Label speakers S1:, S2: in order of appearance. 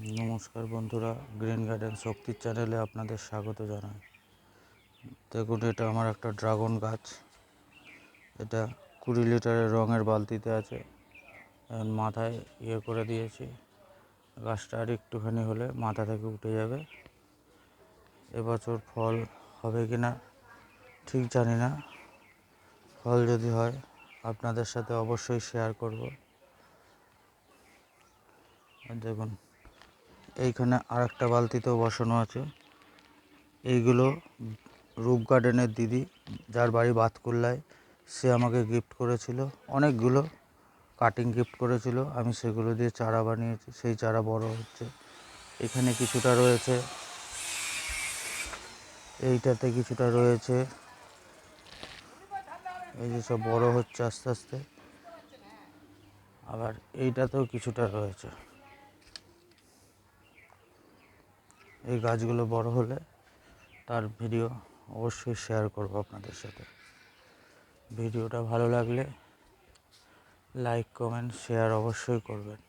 S1: নমস্কার বন্ধুরা, green garden শক্তির চ্যানেলে আপনাদের স্বাগত জানাই। দেখুন, এটা আমার একটা ড্রাগন গাছ। এটা 20 লিটারের রঙের বালতিতে আছে। মাথায় করে দিয়েছি। গাছটা আর একটুখানি হলে মাথা থেকে উঠে যাবে। এবছর ফল হবে কি না ঠিক জানি না। ফল যদি হয় আপনাদের সাথে অবশ্যই শেয়ার করব। দেখুন, এইখানে আর একটা বালতিতেও বসানো আছে। এইগুলো রূপ গার্ডেনের দিদি, যার বাড়ি বাতকুল্লায়, সে আমাকে গিফট করেছিল। অনেকগুলো কাটিং গিফট করেছিল। আমি সেগুলো দিয়ে চারা বানিয়েছি। সেই চারা বড় হচ্ছে। এখানে কিছুটা রয়েছে, এইটাতে কিছুটা রয়েছে। এই যে সব বড় হচ্ছে আস্তে আস্তে। আবার এইটাতেও কিছুটা রয়েছে। এই গাছগুলো বড় হলে তার ভিডিও অবশ্যই শেয়ার করব আপনাদের সাথে। ভিডিওটা ভালো লাগলে লাইক, কমেন্ট, শেয়ার অবশ্যই করবেন।